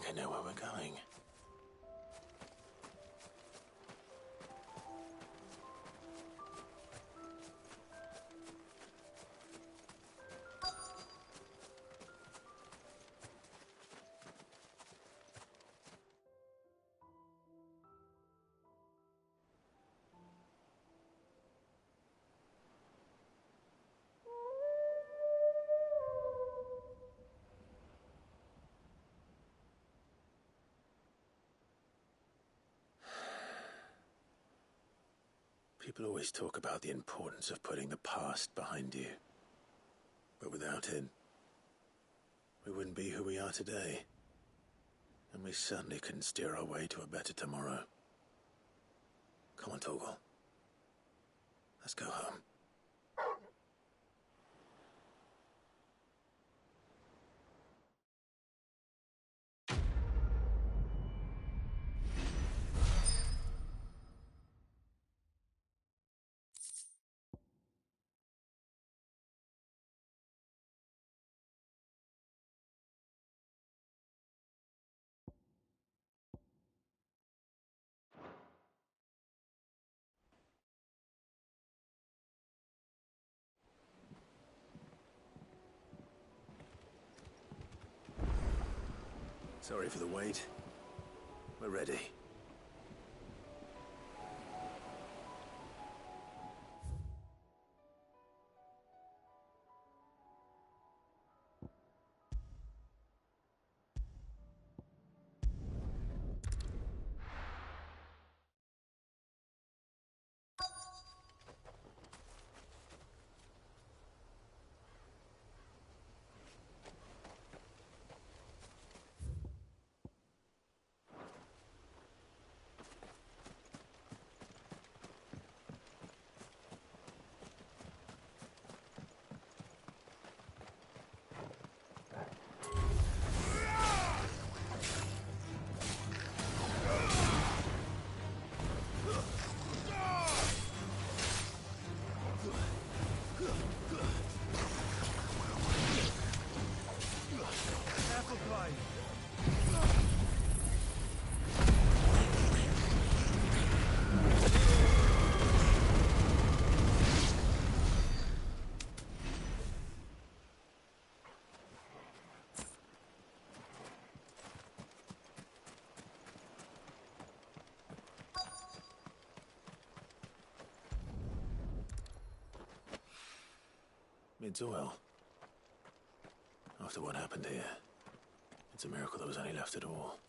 I know where we're going. People always talk about the importance of putting the past behind you. But without it, we wouldn't be who we are today. And we certainly couldn't steer our way to a better tomorrow. Come on, Torgal. Let's go home. Sorry for the wait. We're ready. It's oil. After what happened here, it's a miracle there was any left at all.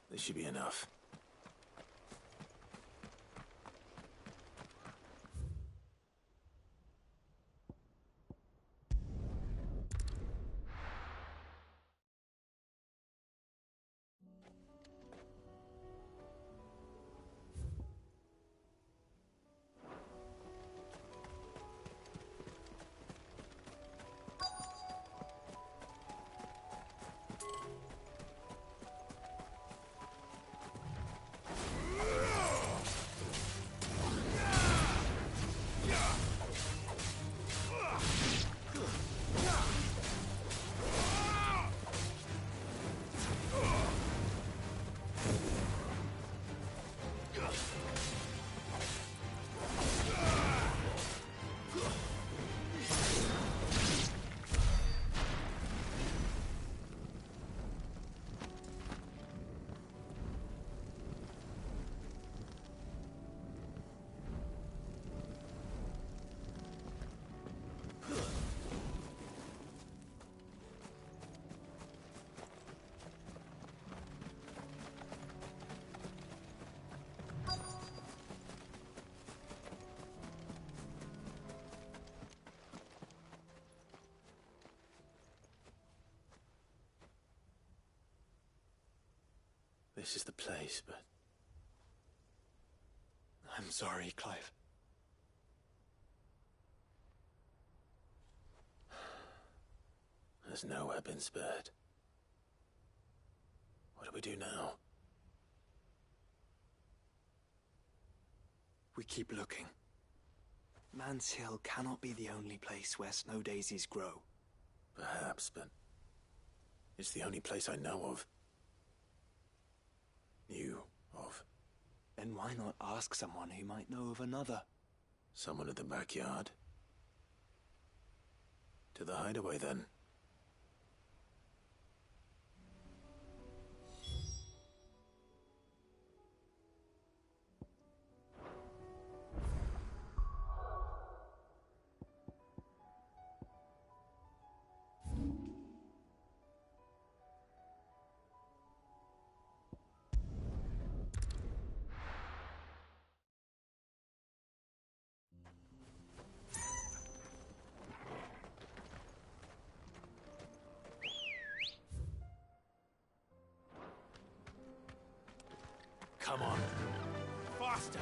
This should be enough. This is the place, but... I'm sorry, Clive. has nowhere been spared. What do we do now? We keep looking. Man's Hill cannot be the only place where snow daisies grow. Perhaps, but it's the only place I know of. Knew of. Then why not ask someone who might know of another? Someone at the backyard? To the hideaway, then. Come on. Faster!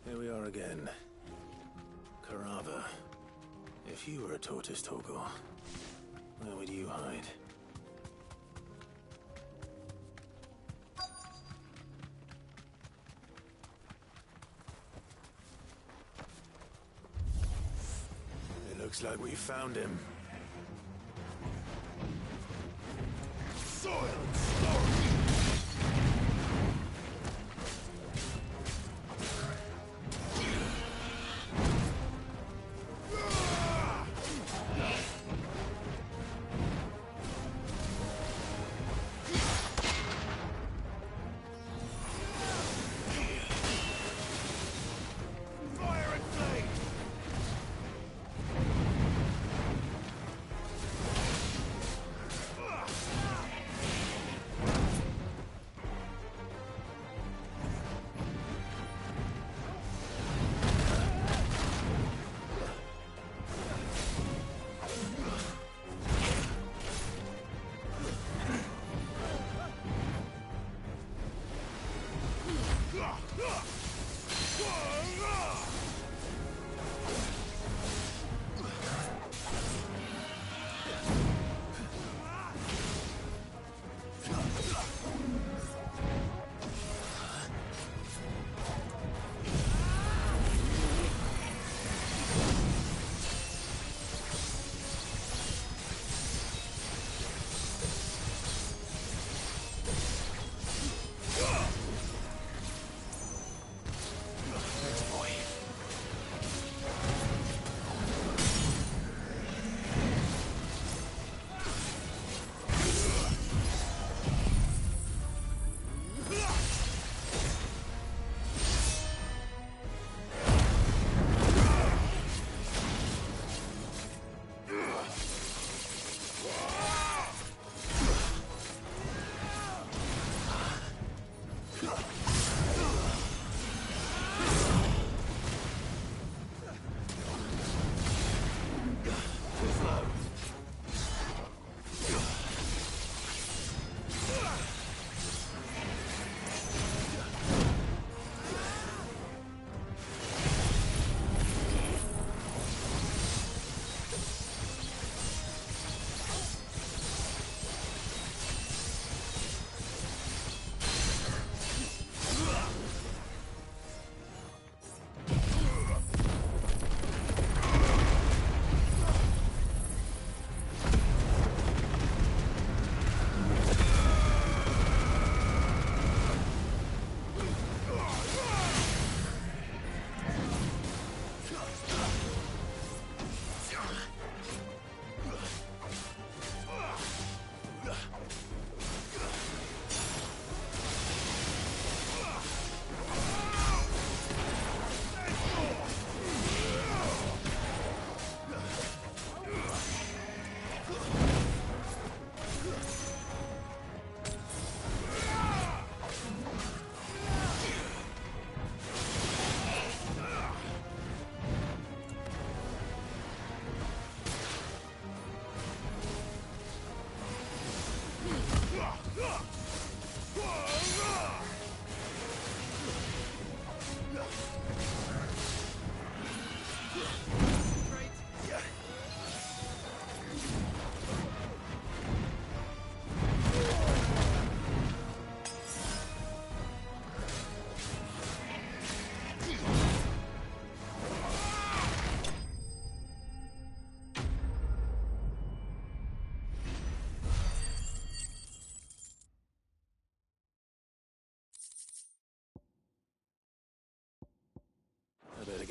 Here we are again. Carava. If you were a tortoise, Torgor, where would you hide? Looks like we found him. Soil and stone!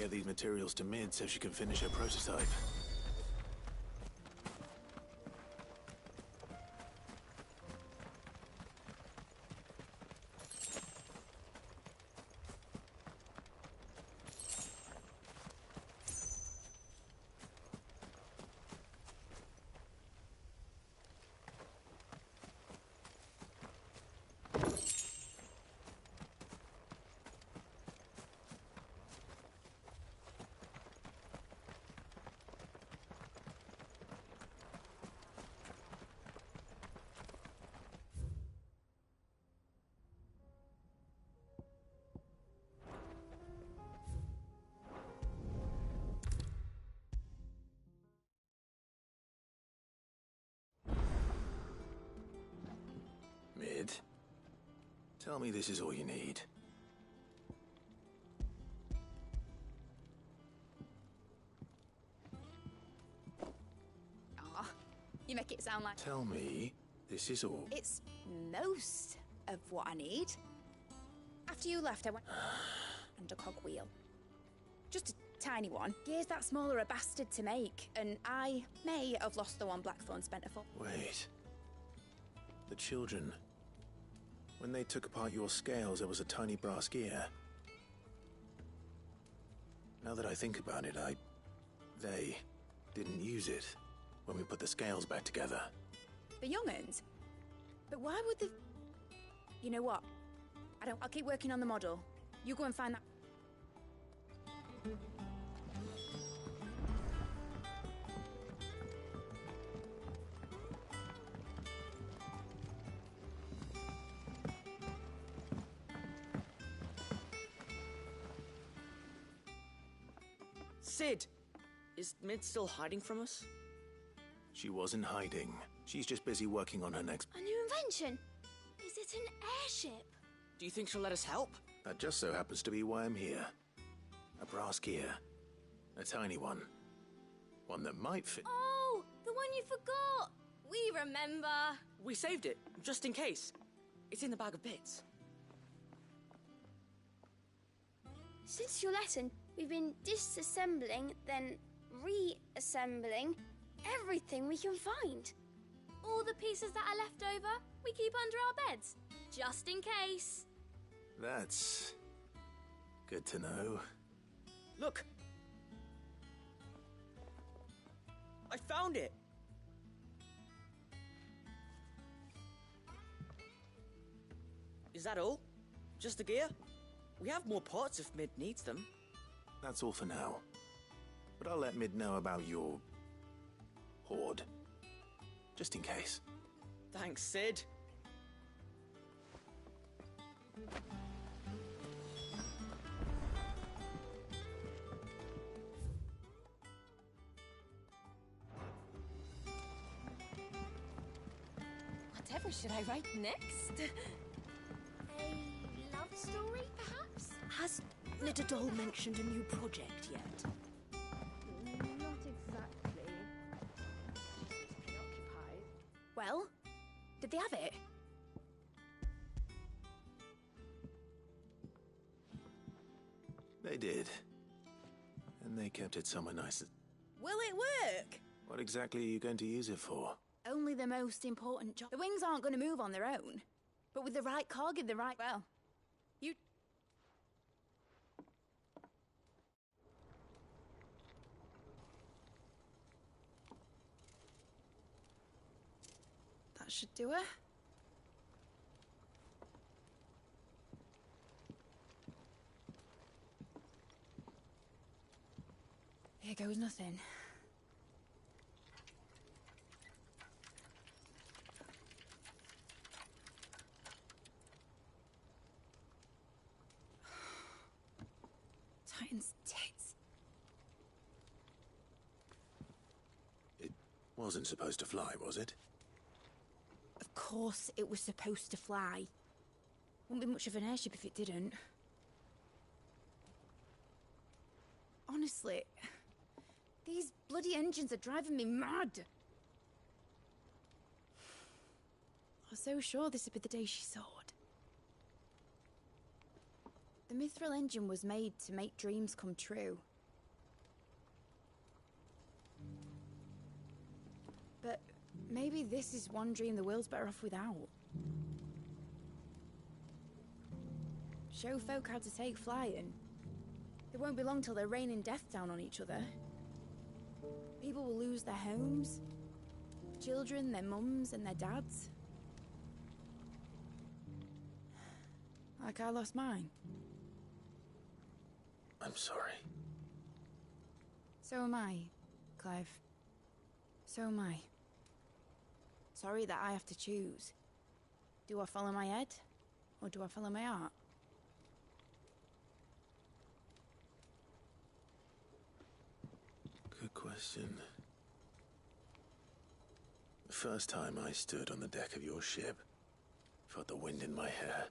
get these materials to Mid so she can finish her prototype. Mid, tell me this is all you need. Aw, you make it sound like... Tell me this is all. It's most of what I need. After you left, I went... and a cogwheel. Just a tiny one. Gear's that small are a bastard to make, and I may have lost the one Blackthorn spent a full... Wait. The children. When they took apart your scales, there was a tiny brass gear. Now that I think about it, they didn't use it when we put the scales back together. The young'uns? But why would the... You know what? I'll keep working on the model. You go and find that... Sid! Is Mid still hiding from us? She wasn't hiding. She's just busy working on her next... A new invention? Is it an airship? Do you think she'll let us help? That just so happens to be why I'm here. A brass gear. A tiny one. One that might fit... Oh, the one you forgot! We remember! We saved it, just in case. It's in the bag of bits. Since your lesson, we've been disassembling, then reassembling everything we can find. All the pieces that are left over, we keep under our beds, just in case. That's... good to know. Look! I found it! Is that all? Just the gear? We have more parts if Mid needs them. That's all for now. But I'll let Mid know about your... hoard. Just in case. Thanks, Sid. Whatever should I write next? A love story, perhaps? Has Nitterdole mentioned a new project yet? Not exactly. She seems preoccupied. Well, did they have it? They did. And they kept it somewhere nice. Will it work? What exactly are you going to use it for? Only the most important job. The wings aren't going to move on their own. But with the right cog in the right... Well, you... That should do her. Here goes nothing. Titan's tits. It wasn't supposed to fly, was it? Of course it was supposed to fly. Wouldn't be much of an airship if it didn't. Honestly, these bloody engines are driving me mad. I was so sure this would be the day she soared. The Mithril engine was made to make dreams come true. But maybe this is one dream the world's better off without. Show folk how to take flight, and it won't be long till they're raining death down on each other. People will lose their homes, children, their mums and their dads. Like I lost mine. I'm sorry. So am I, Clive. So am I. Sorry that I have to choose. Do I follow my head, or do I follow my heart? Good question. The first time I stood on the deck of your ship, felt the wind in my hair.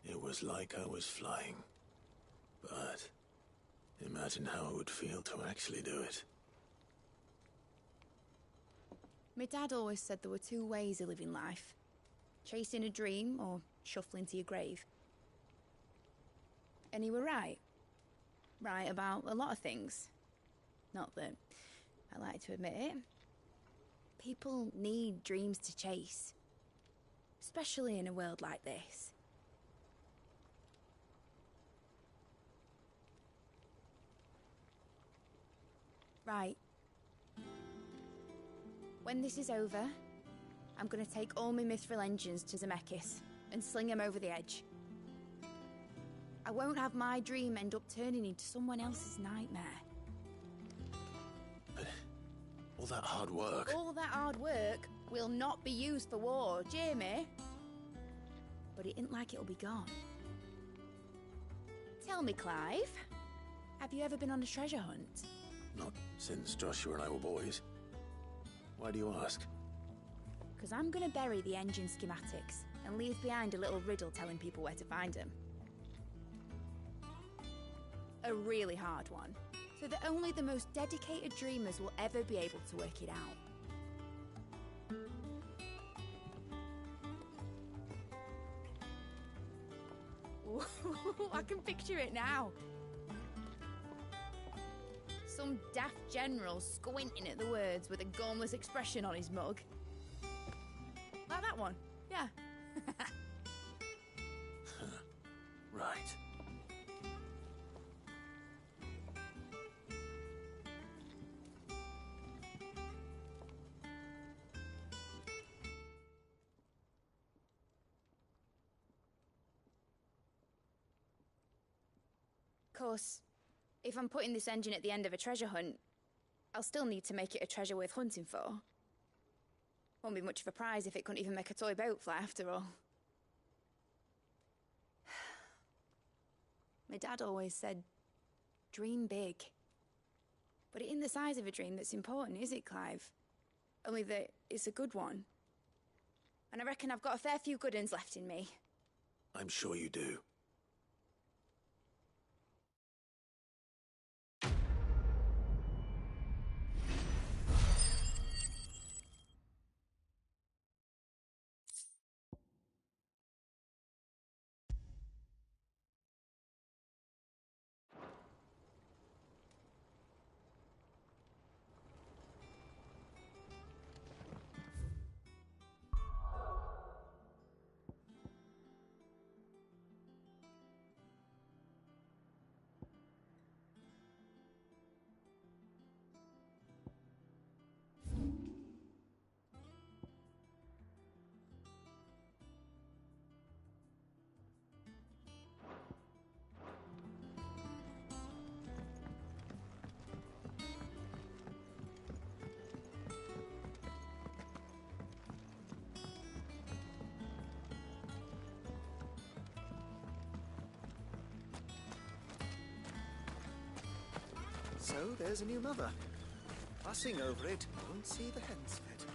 It was like I was flying. But imagine how it would feel to actually do it. My dad always said there were two ways of living life. Chasing a dream or shuffling to your grave. And he were right. Right about a lot of things. Not that I like to admit it. People need dreams to chase. Especially in a world like this. Right. When this is over, I'm gonna take all my mithril engines to Zemeckis and sling them over the edge. I won't have my dream end up turning into someone else's nightmare. But all that hard work... All that hard work will not be used for war, Jamie. But it ain't like it'll be gone. Tell me, Clive, have you ever been on a treasure hunt? Not since Joshua and I were boys. Why do you ask? Because I'm gonna bury the engine schematics and leave behind a little riddle telling people where to find them. A really hard one, so that only the most dedicated dreamers will ever be able to work it out. Ooh, I can picture it now. Some daft general squinting at the words with a gormless expression on his mug. Like that one, yeah. Right. Of course, if I'm putting this engine at the end of a treasure hunt, I'll still need to make it a treasure worth hunting for. Won't be much of a prize if it couldn't even make a toy boat fly after all. My dad always said, dream big. But it ain't the size of a dream that's important, is it, Clive? Only that it's a good one. And I reckon I've got a fair few good uns left in me. I'm sure you do. So there's a new mother. Passing over it, won't see the hens fed.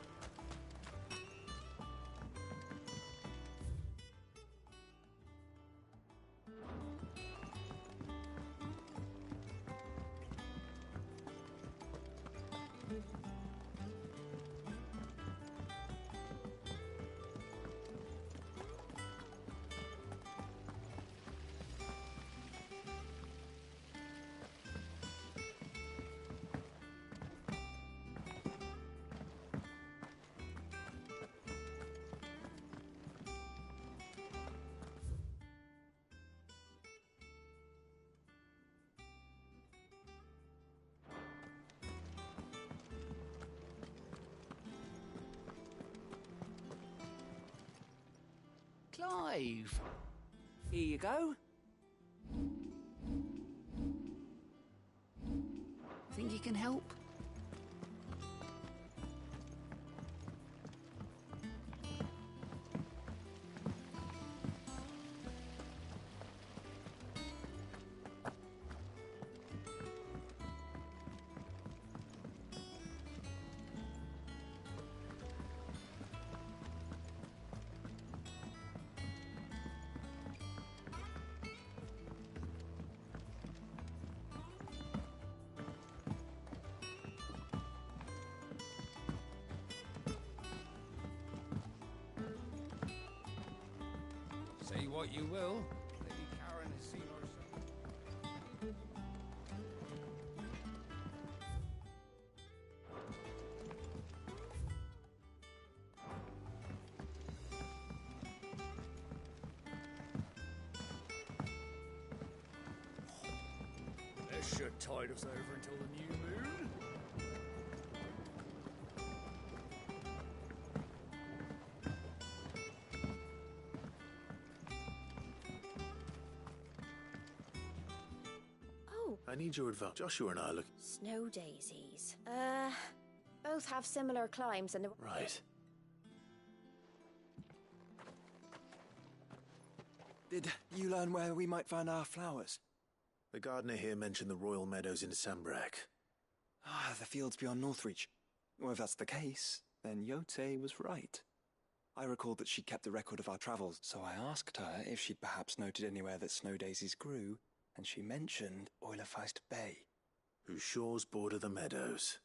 Clive! Here you go. Think you can help? Say what you will, Lady Karen has seen herself. This should tide us over until the new moon. Oh, I need your advice. Joshua and I look... Snow daisies. Both have similar climbs and the... Right. Did you learn where we might find our flowers? The gardener here mentioned the royal meadows in Sambrak. Ah, the fields beyond Northreach. Well, if that's the case, then Yote was right. I recalled that she kept a record of our travels, so I asked her if she'd perhaps noted anywhere that snow daisies grew, and she mentioned Oilerfeist Bay. Whose shores border the meadows.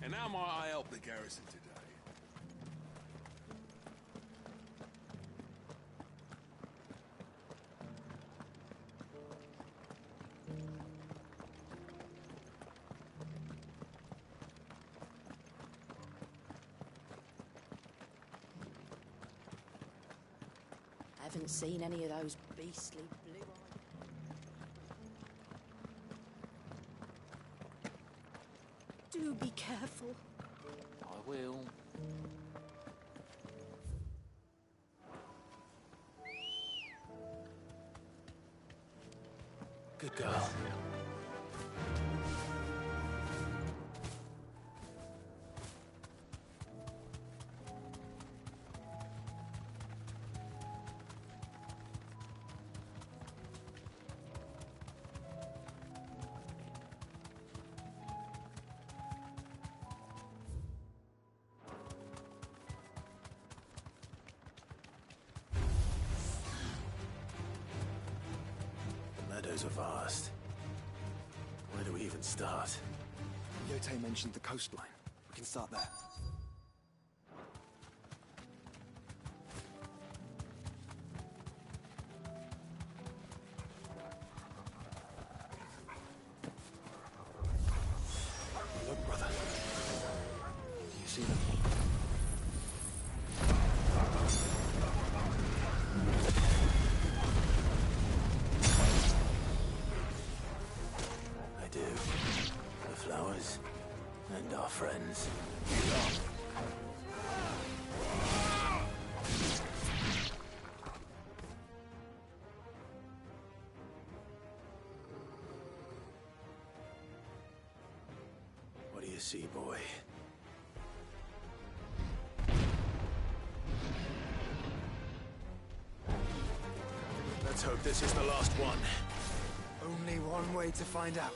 And how might I help the garrison today? Haven't seen any of those beastly blue-eyed... Do be careful. I will. Good girl. The meadows are vast. Where do we even start? Yote mentioned the coastline. We can start there. Look, brother. Do you see them? I do. The flowers and our friends. What do you see, boy? Let's hope this is the last one. Only one way to find out.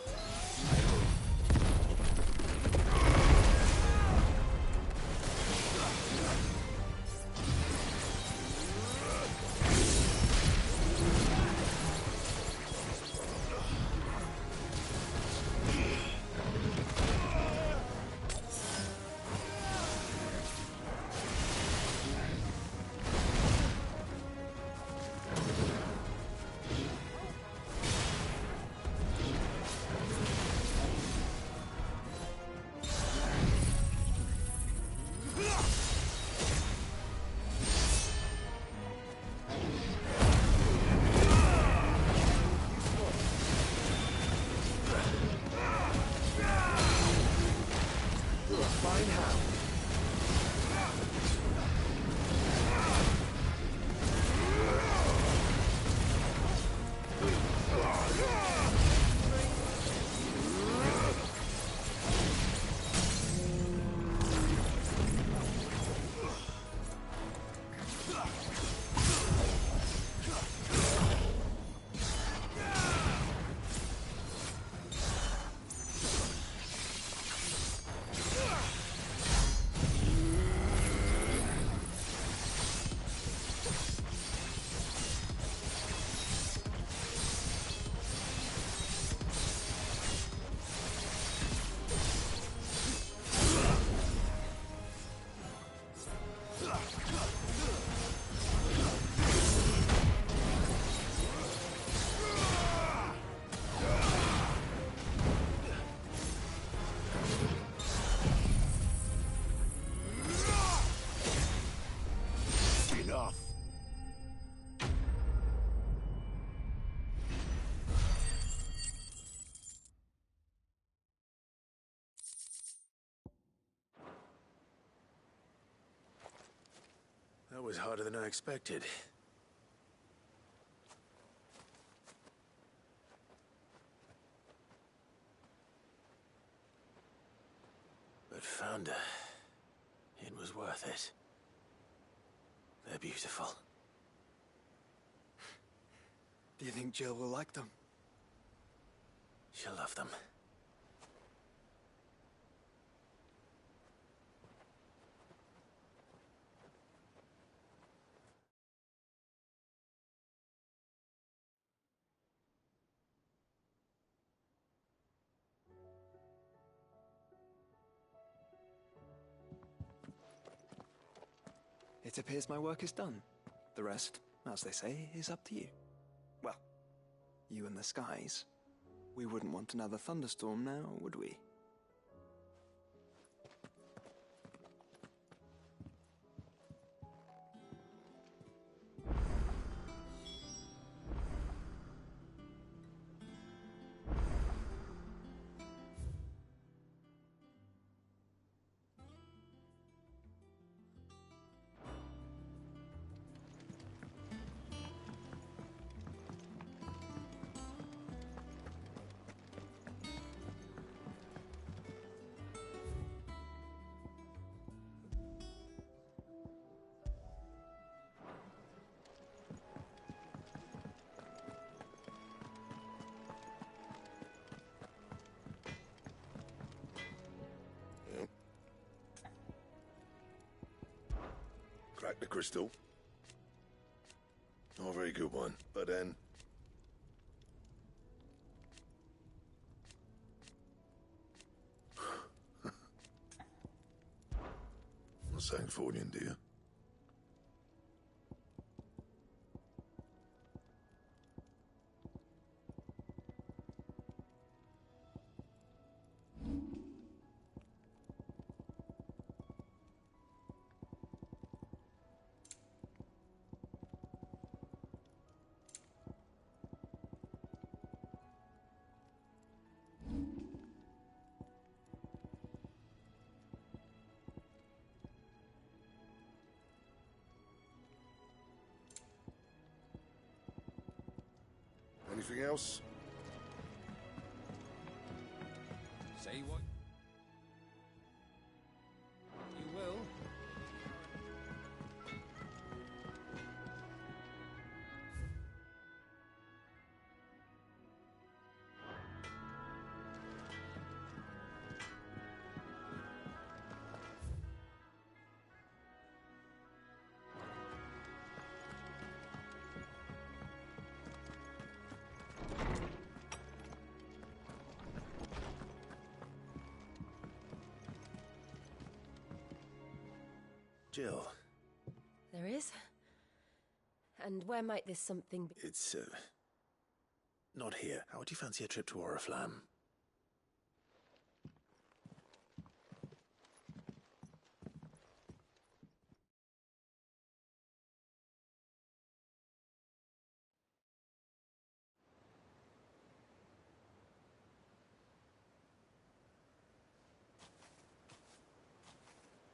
was harder than I expected. But found her. It was worth it. They're beautiful. Do you think Jill will like them? She'll love them. It appears my work is done. The rest, as they say, is up to you. Well, you and the skies. We wouldn't want another thunderstorm now, would we? Crack the crystal. Not a very good one, but then... Not saying Fordian, do you? Anything else? Say what you will. Jill, There is? And where might this something be? it's, not here. How would you fancy a trip to Oriflamme?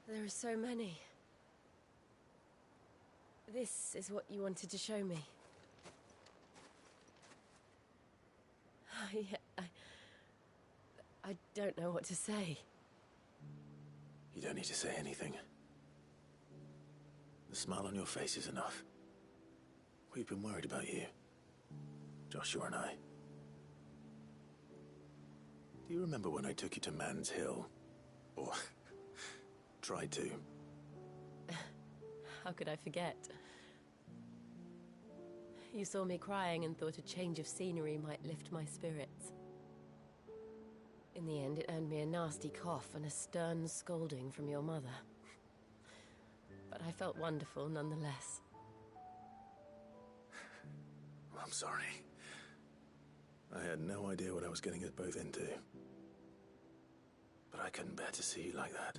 There are so many. This is what you wanted to show me. I don't know what to say. You don't need to say anything. The smile on your face is enough. We've been worried about you, Joshua and I. Do you remember when I took you to Man's Hill? Or tried to? How could I forget? You saw me crying and thought a change of scenery might lift my spirits. In the end, it earned me a nasty cough and a stern scolding from your mother. But I felt wonderful nonetheless. I'm sorry. I had no idea what I was getting us both into. But I couldn't bear to see you like that.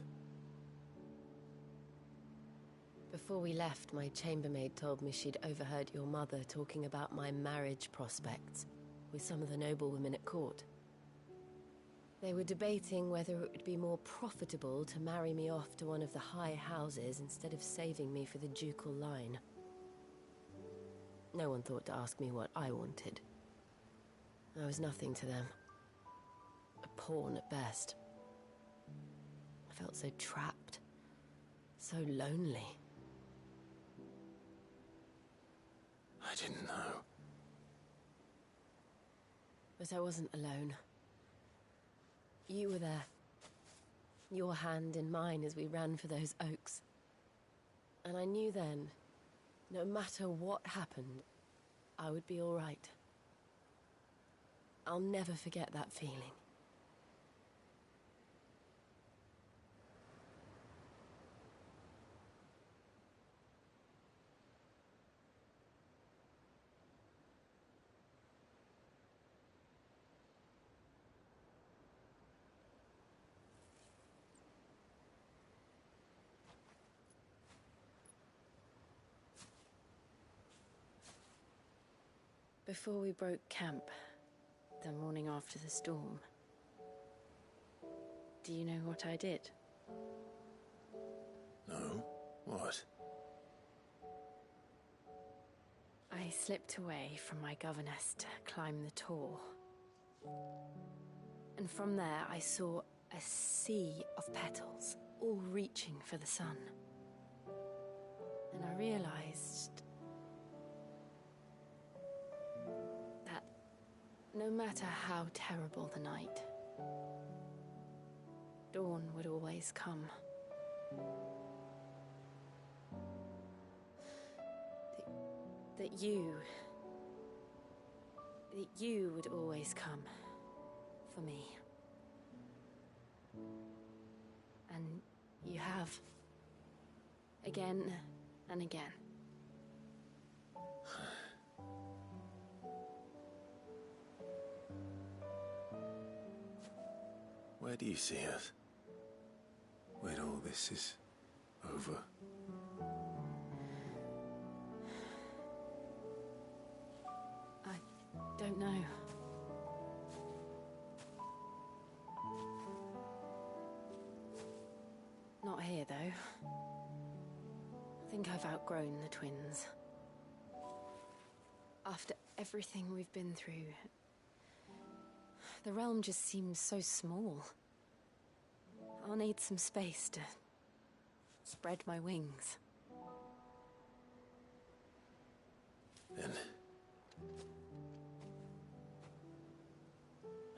Before we left, my chambermaid told me she'd overheard your mother talking about my marriage prospects with some of the noblewomen at court. They were debating whether it would be more profitable to marry me off to one of the high houses instead of saving me for the ducal line. No one thought to ask me what I wanted. I was nothing to them. A pawn at best. I felt so trapped, so lonely. I didn't know. But I wasn't alone. You were there. Your hand in mine as we ran for those oaks. And I knew then, no matter what happened, I would be all right. I'll never forget that feeling. Before we broke camp, the morning after the storm, do you know what I did? No? What? I slipped away from my governess to climb the tor. And from there I saw a sea of petals, all reaching for the sun. And I realized that no matter how terrible the night, dawn would always come. That you would always come for me. And you have. Again and again. Where do you see us? When all this is over? I don't know. Not here, though. I think I've outgrown the twins. After everything we've been through, the realm just seems so small. I'll need some space to spread my wings. Then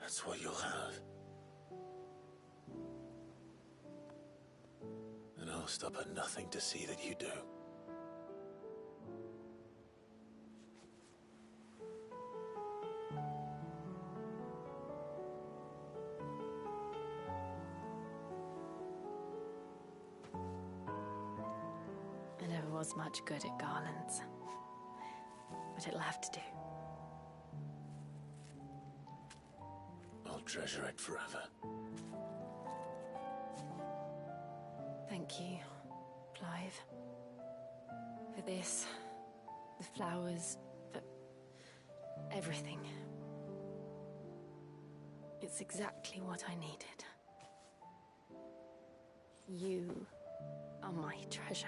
that's what you'll have. And I'll stop at nothing to see that you do. I never was much good at garlands, but it'll have to do. I'll treasure it forever. Thank you, Clive. For this, the flowers, for everything. It's exactly what I needed. You are my treasure.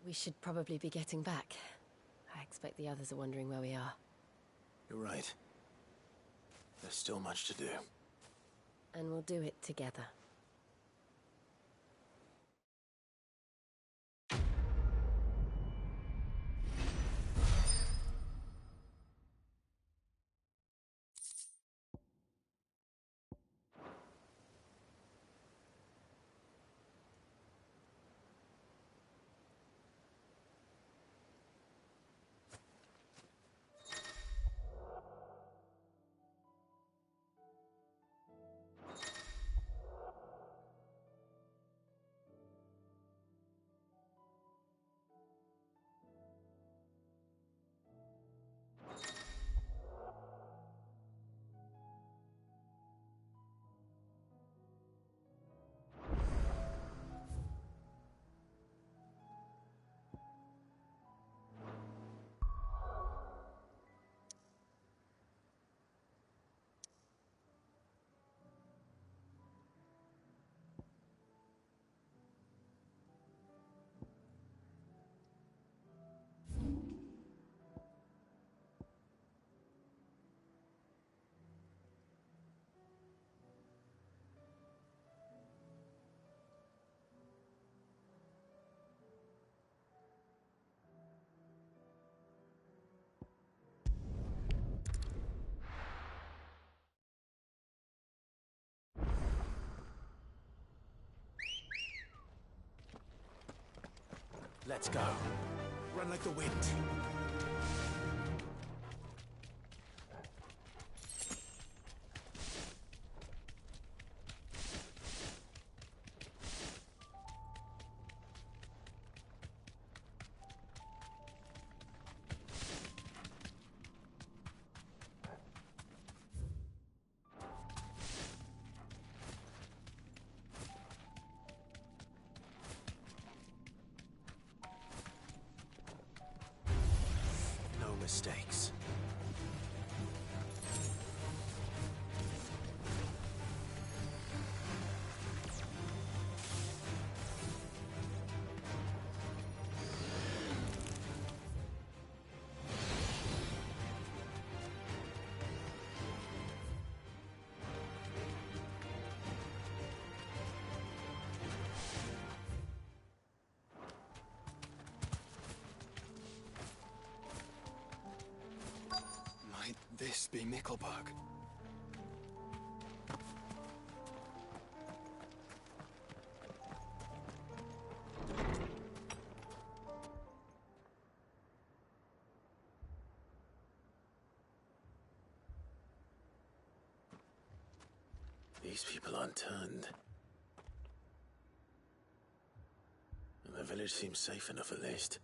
We should probably be getting back. I expect the others are wondering where we are. You're right. There's still much to do. And we'll do it together. Let's go. Run like the wind. No mistakes. Might this be Nickelberg? These people aren't turned. And the village seems safe enough, at least.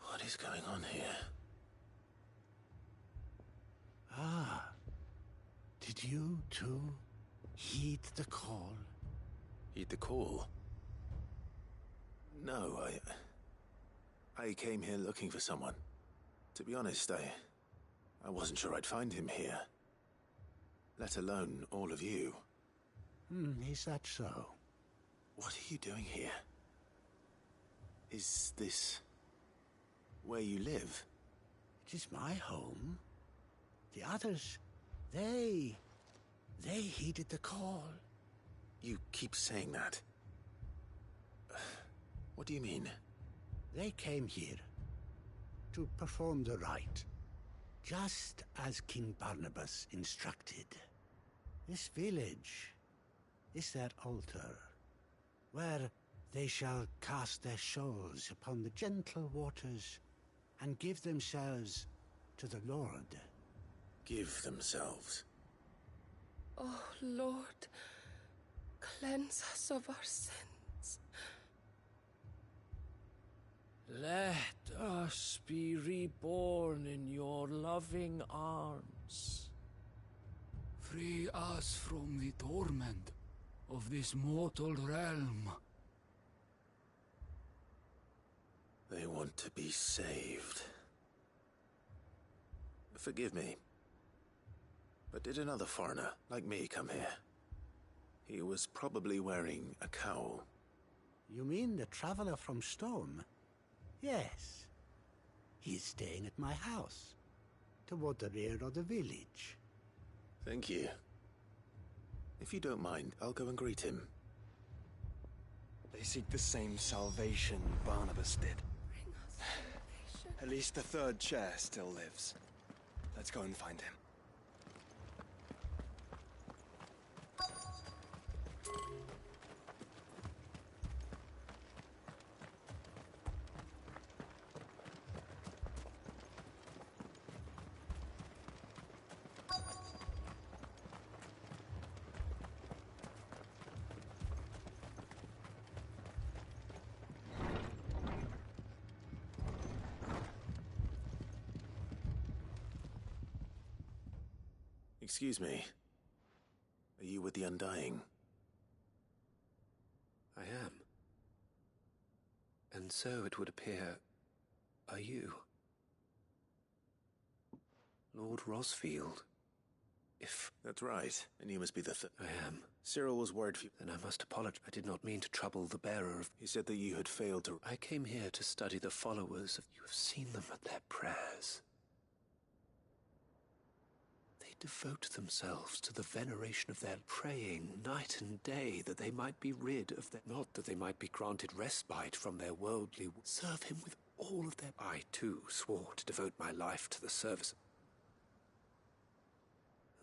What is going on here? Ah, did you too heed the call? Heed the call? No, I came here looking for someone. To be honest, I wasn't sure I'd find him here. Let alone all of you. Is that so? What are you doing here? Is this where you live? It is my home. The others, they heeded the call. You keep saying that. What do you mean? They came here to perform the rite, just as King Barnabas instructed. This village is their altar, where they shall cast their shoals upon the gentle waters and give themselves to the Lord. Give themselves. Oh, Lord, cleanse us of our sins. Let us be reborn in your loving arms. Free us from the torment of this mortal realm. They want to be saved. Forgive me, but did another foreigner like me come here? He was probably wearing a cowl. You mean the traveler from Storm? Yes. He's staying at my house, toward the rear of the village. Thank you. If you don't mind, I'll go and greet him. They seek the same salvation Barnabas did. Bring us salvation. At least the third chair still lives. Let's go and find him. Excuse me. Are you with the Undying? I am. And so it would appear, are you? Lord Rosfield, if... That's right, and you must be the I am. Cyril was worried for you. Then I must apologize. I did not mean to trouble the bearer of... He said that you had failed to... I came here to study the followers of... You have seen them at their prayers. They devote themselves to the veneration of their praying night and day, that they might be rid of their... Not that they might be granted respite from their worldly... Serve him with all of their... I, too, swore to devote my life to the service.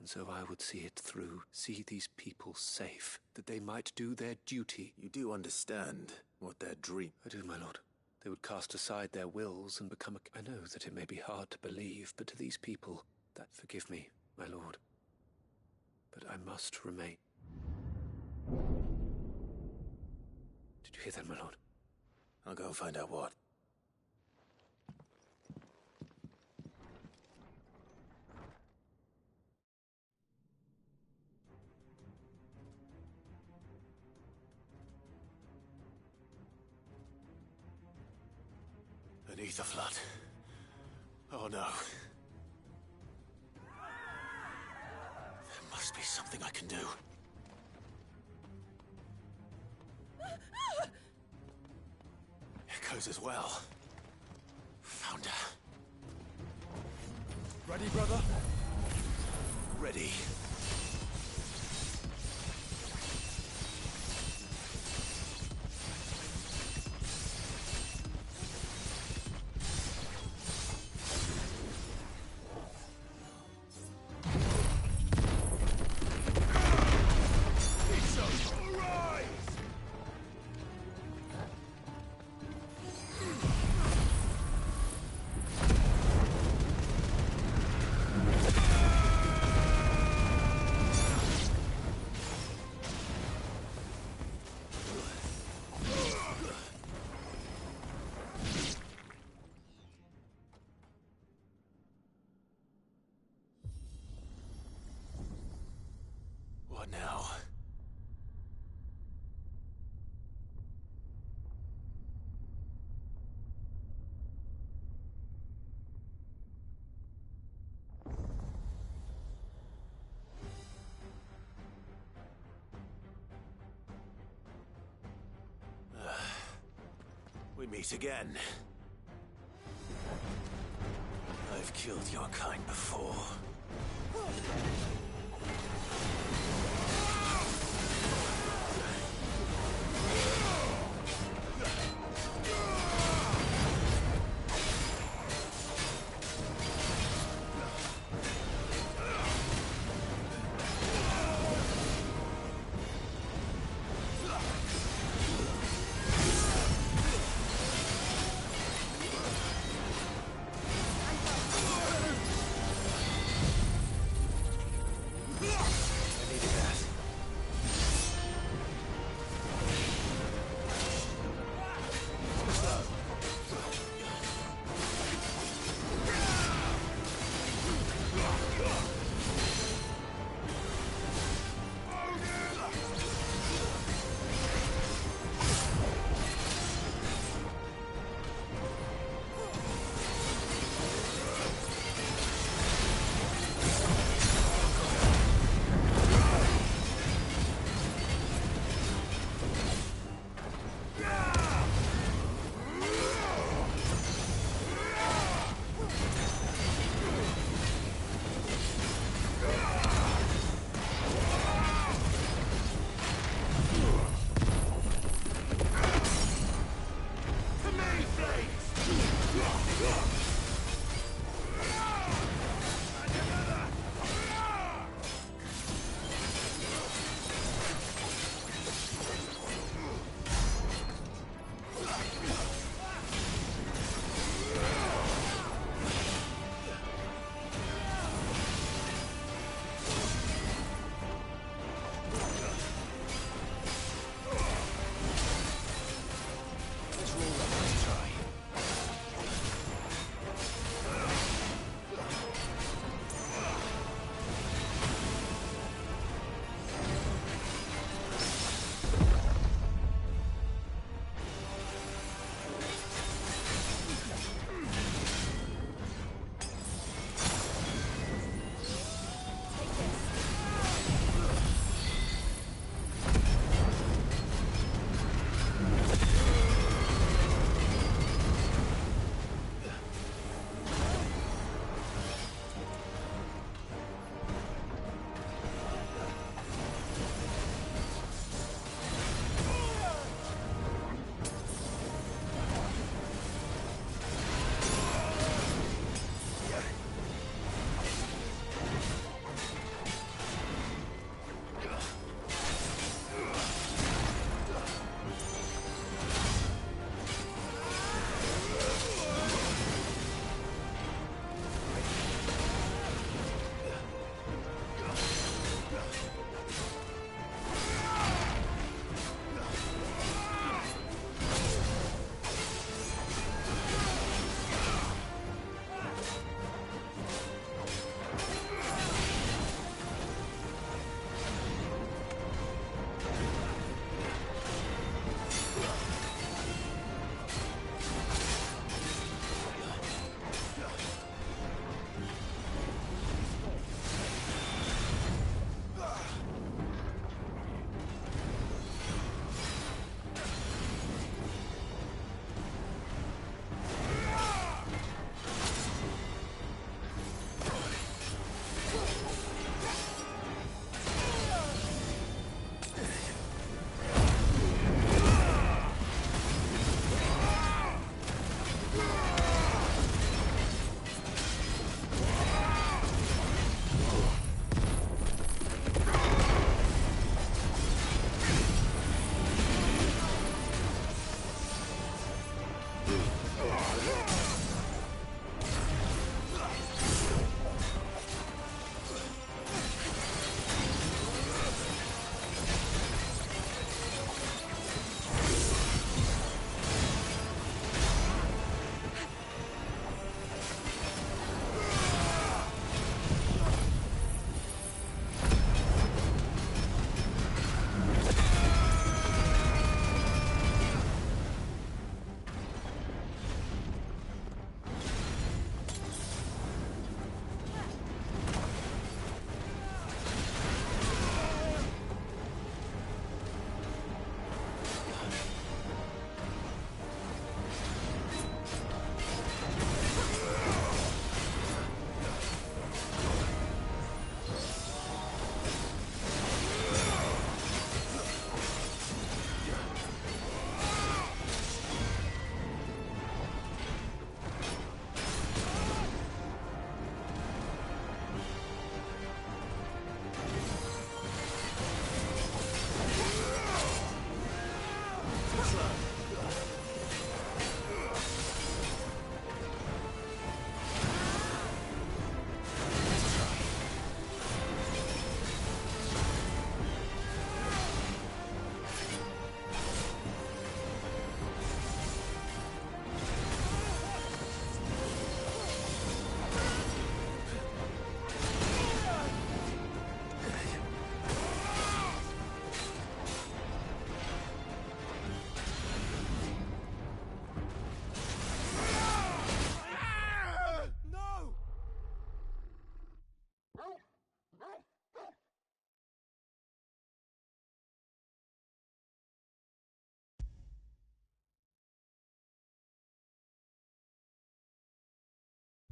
And so I would see it through, see these people safe, that they might do their duty. You do understand what their dream... I do, my lord. They would cast aside their wills and become a... I know that it may be hard to believe, but to these people, that... Forgive me, my lord. But I must remain. Did you hear that, my lord? I'll go and find out what. An ether flood. Oh no. There must be something I can do. Echoes as well. Found her. Ready, brother? Ready. What now? We meet again. I've killed your kind before.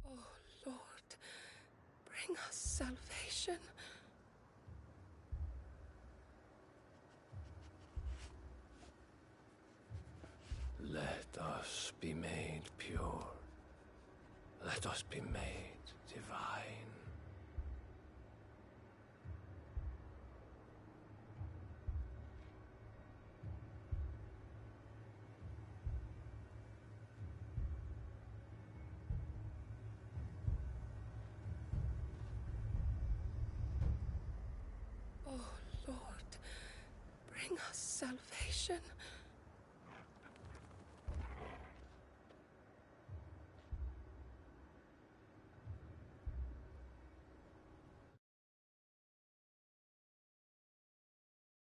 Oh, Lord, bring us salvation. Let us be made pure. Let us be made divine. Oh, Lord, bring us salvation.